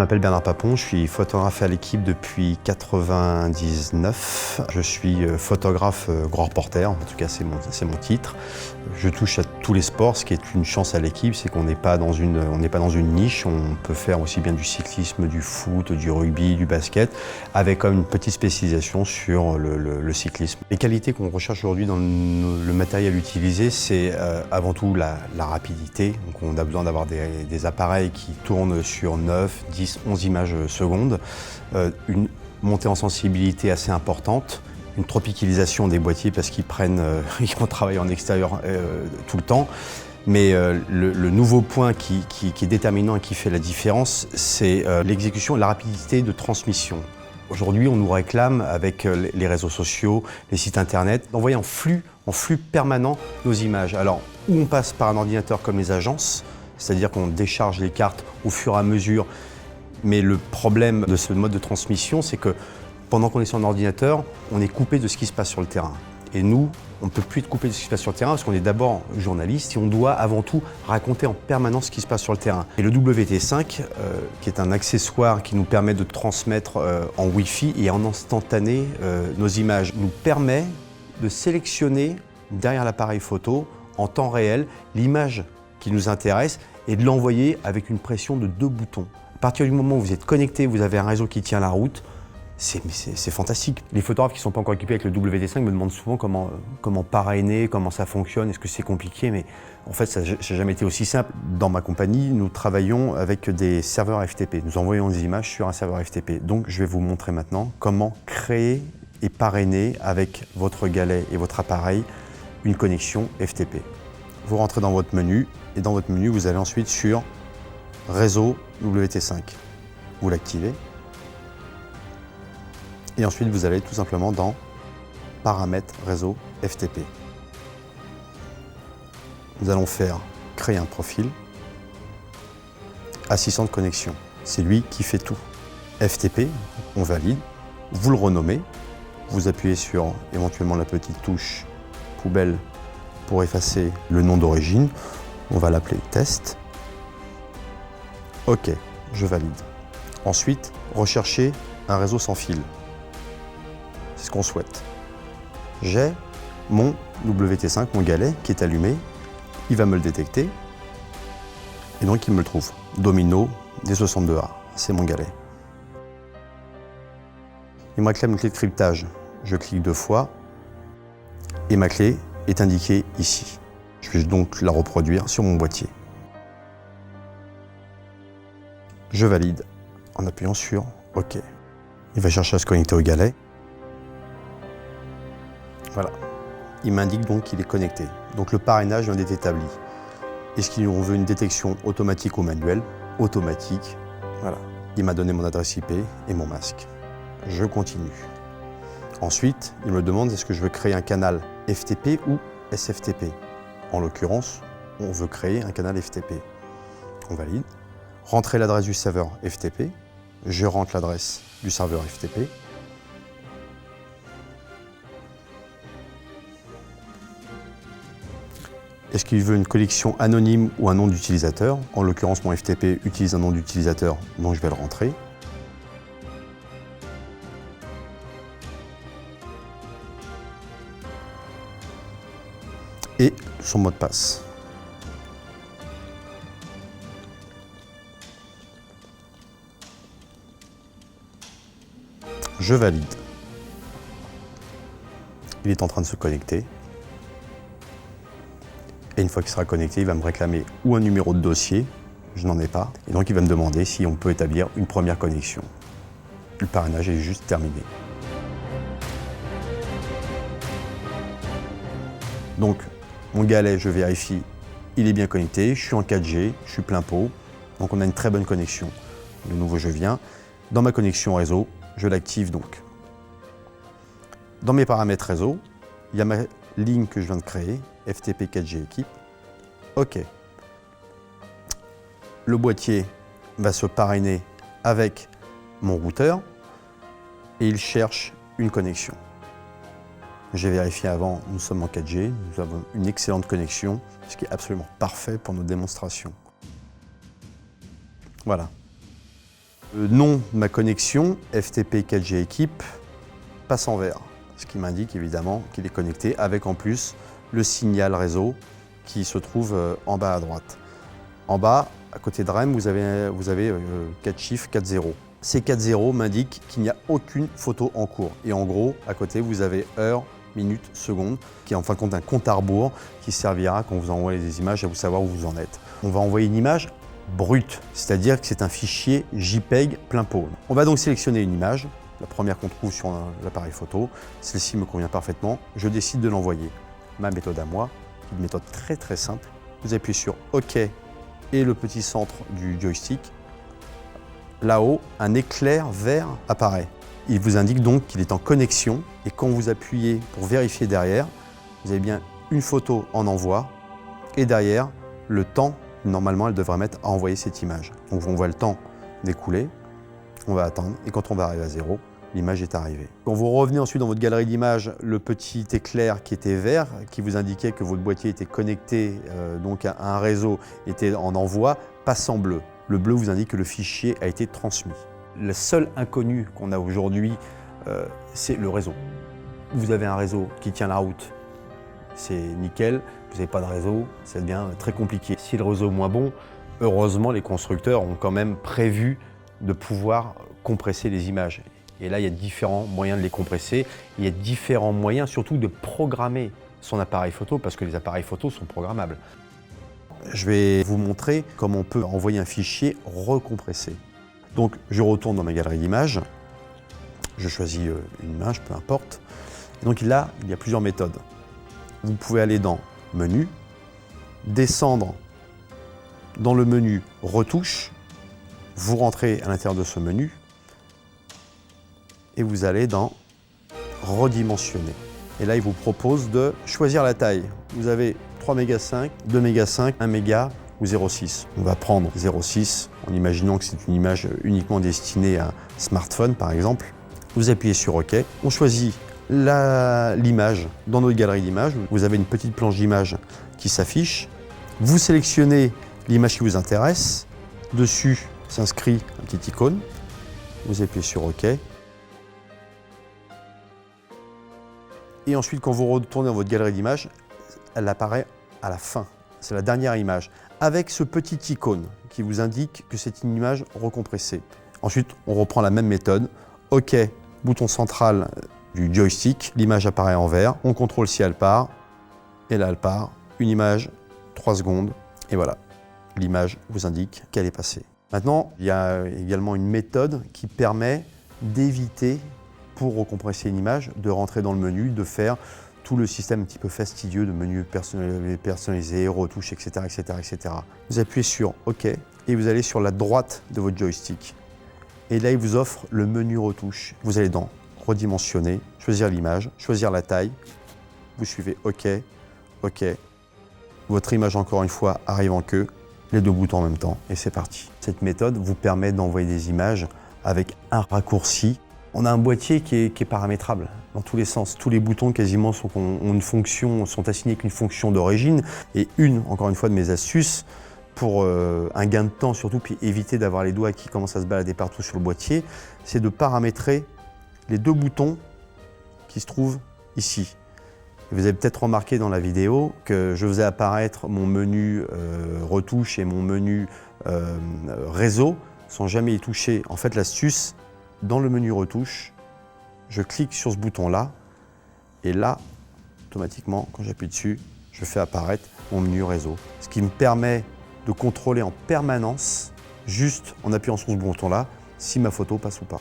m'appelle Bernard Papon, je suis photographe à l'équipe depuis 1999. Je suis photographe grand reporter, en tout cas c'est mon titre. Je touche à tous les sports, ce qui est une chance à l'équipe, c'est qu'on n'est pas dans une niche. On peut faire aussi bien du cyclisme, du foot, du rugby, du basket, avec comme une petite spécialisation sur le cyclisme. Les qualités qu'on recherche aujourd'hui dans le matériel utilisé, c'est avant tout la rapidité. Donc on a besoin d'avoir des appareils qui tournent sur 9, 10, 11 images secondes, une montée en sensibilité assez importante, une tropicalisation des boîtiers parce qu'ils ils travaillent en extérieur tout le temps. Mais le nouveau point qui est déterminant et qui fait la différence, c'est l'exécution et la rapidité de transmission. Aujourd'hui, on nous réclame, avec les réseaux sociaux, les sites internet, d'envoyer en flux permanent nos images. Alors, où on passe par un ordinateur comme les agences, c'est-à-dire qu'on décharge les cartes au fur et à mesure. Mais le problème de ce mode de transmission, c'est que pendant qu'on est sur un ordinateur, on est coupé de ce qui se passe sur le terrain. Et nous, on ne peut plus être coupé de ce qui se passe sur le terrain parce qu'on est d'abord journaliste et on doit avant tout raconter en permanence ce qui se passe sur le terrain. Et le WT5, qui est un accessoire qui nous permet de transmettre en Wi-Fi et en instantané nos images, nous permet de sélectionner derrière l'appareil photo en temps réel l'image qui nous intéresse et de l'envoyer avec une pression de 2 boutons. À partir du moment où vous êtes connecté, vous avez un réseau qui tient la route, c'est fantastique. Les photographes qui ne sont pas encore équipés avec le WT5 me demandent souvent comment parrainer, comment ça fonctionne, est-ce que c'est compliqué, mais en fait ça n'a jamais été aussi simple. Dans ma compagnie, nous travaillons avec des serveurs FTP. Nous envoyons des images sur un serveur FTP. Donc je vais vous montrer maintenant comment créer et parrainer avec votre galet et votre appareil une connexion FTP. Vous rentrez dans votre menu et dans votre menu, vous allez ensuite sur Réseau WT5. Vous l'activez. Et ensuite, vous allez tout simplement dans Paramètres réseau FTP. Nous allons faire créer un profil. Assistant de connexion, c'est lui qui fait tout. FTP, on valide. Vous le renommez. Vous appuyez sur éventuellement la petite touche poubelle pour effacer le nom d'origine. On va l'appeler test. OK, je valide. Ensuite, rechercher un réseau sans fil. C'est ce qu'on souhaite. J'ai mon WT5, mon galet, qui est allumé. Il va me le détecter. Et donc, il me le trouve. Domino D62A, c'est mon galet. Il me réclame une clé de cryptage. Je clique 2 fois. Et ma clé est indiquée ici. Je vais donc la reproduire sur mon boîtier. Je valide en appuyant sur OK. Il va chercher à se connecter au galet. Voilà. Il m'indique donc qu'il est connecté. Donc le parrainage vient d'être établi. Est-ce qu'on veut une détection automatique ou manuelle? Automatique. Voilà. Il m'a donné mon adresse IP et mon masque. Je continue. Ensuite, il me demande est-ce que je veux créer un canal FTP ou SFTP. En l'occurrence, on veut créer un canal FTP. On valide. Rentrer l'adresse du serveur FTP. Je rentre l'adresse du serveur FTP. Est-ce qu'il veut une collection anonyme ou un nom d'utilisateur? En l'occurrence, mon FTP utilise un nom d'utilisateur, donc je vais le rentrer. Et son mot de passe. Je valide. Il est en train de se connecter. Et une fois qu'il sera connecté, il va me réclamer ou un numéro de dossier, je n'en ai pas, et donc il va me demander si on peut établir une première connexion. Le parrainage est juste terminé. Donc, mon galet, je vérifie, il est bien connecté, je suis en 4G, je suis plein pot, donc on a une très bonne connexion. De nouveau, je viens. Dans ma connexion réseau, je l'active donc. Dans mes paramètres réseau, il y a ma ligne que je viens de créer, FTP 4G équipe. OK. Le boîtier va se parrainer avec mon routeur et il cherche une connexion. J'ai vérifié avant, nous sommes en 4G, nous avons une excellente connexion, ce qui est absolument parfait pour nos démonstrations. Voilà. Le nom de ma connexion, FTP 4G Équipe, passe en vert, ce qui m'indique évidemment qu'il est connecté avec en plus le signal réseau qui se trouve en bas à droite. En bas, à côté de REM, vous avez 4 chiffres, 4 zéros. Ces 4 zéros m'indiquent qu'il n'y a aucune photo en cours. Et en gros, à côté, vous avez heure, minute, seconde, qui est en fin de compte un compte à rebours qui servira quand vous envoyez des images à vous savoir où vous en êtes. On va envoyer une image brute, c'est-à-dire que c'est un fichier JPEG plein pot. On va donc sélectionner une image, la première qu'on trouve sur l'appareil photo. Celle-ci me convient parfaitement. Je décide de l'envoyer. Ma méthode à moi, une méthode très simple. Vous appuyez sur OK et le petit centre du joystick. Là-haut, un éclair vert apparaît. Il vous indique donc qu'il est en connexion et quand vous appuyez pour vérifier derrière, vous avez bien une photo en envoi et derrière, le temps, normalement, elle devrait mettre à envoyer cette image. Donc on voit le temps d'écouler, on va attendre et quand on va arriver à 0, l'image est arrivée. Quand vous revenez ensuite dans votre galerie d'images, le petit éclair qui était vert, qui vous indiquait que votre boîtier était connecté donc à un réseau, était en envoi, passe en bleu. Le bleu vous indique que le fichier a été transmis. Le seul inconnu qu'on a aujourd'hui, c'est le réseau. Vous avez un réseau qui tient la route, c'est nickel. Vous n'avez pas de réseau, ça devient très compliqué. Si le réseau est moins bon, heureusement les constructeurs ont quand même prévu de pouvoir compresser les images. Et là, il y a différents moyens de les compresser. Il y a différents moyens surtout de programmer son appareil photo parce que les appareils photo sont programmables. Je vais vous montrer comment on peut envoyer un fichier recompressé. Donc, je retourne dans ma galerie d'images. Je choisis une image, peu importe. Et donc là, il y a plusieurs méthodes. Vous pouvez aller dans Menu, descendre dans le menu Retouche, vous rentrez à l'intérieur de ce menu et vous allez dans Redimensionner. Et là, il vous propose de choisir la taille. Vous avez 3,5 mégas, 2,5 mégas, 1 méga ou 0,6. On va prendre 0,6 en imaginant que c'est une image uniquement destinée à un smartphone, par exemple. Vous appuyez sur OK. On choisit l'image dans notre galerie d'images. Vous avez une petite planche d'image qui s'affiche. Vous sélectionnez l'image qui vous intéresse. Dessus s'inscrit un petit icône. Vous appuyez sur OK. Et ensuite, quand vous retournez dans votre galerie d'images, elle apparaît à la fin. C'est la dernière image, avec ce petit icône qui vous indique que c'est une image recompressée. Ensuite, on reprend la même méthode. OK, bouton central du joystick, l'image apparaît en vert. On contrôle si elle part. Et là, elle part. Une image, 3 secondes. Et voilà, l'image vous indique qu'elle est passée. Maintenant, il y a également une méthode qui permet d'éviter, pour recompresser une image, de rentrer dans le menu, de faire tout le système un petit peu fastidieux de menus personnalisés, retouches, etc., etc., etc. Vous appuyez sur OK et vous allez sur la droite de votre joystick. Et là, il vous offre le menu retouche. Vous allez dans Redimensionner, choisir l'image, choisir la taille. Vous suivez OK, OK. Votre image, encore une fois, arrive en queue, les deux boutons en même temps, et c'est parti. Cette méthode vous permet d'envoyer des images avec un raccourci. On a un boîtier qui est paramétrable dans tous les sens. Tous les boutons quasiment ont une fonction, sont assignés avec une fonction d'origine. Et encore une fois, de mes astuces pour un gain de temps surtout, puis éviter d'avoir les doigts qui commencent à se balader partout sur le boîtier, c'est de paramétrer les deux boutons qui se trouvent ici. Vous avez peut-être remarqué dans la vidéo que je faisais apparaître mon menu retouche et mon menu réseau sans jamais y toucher. En fait, l'astuce, dans le menu retouche, je clique sur ce bouton-là et là, automatiquement, quand j'appuie dessus, je fais apparaître mon menu réseau. Ce qui me permet de contrôler en permanence, juste en appuyant sur ce bouton-là, si ma photo passe ou pas.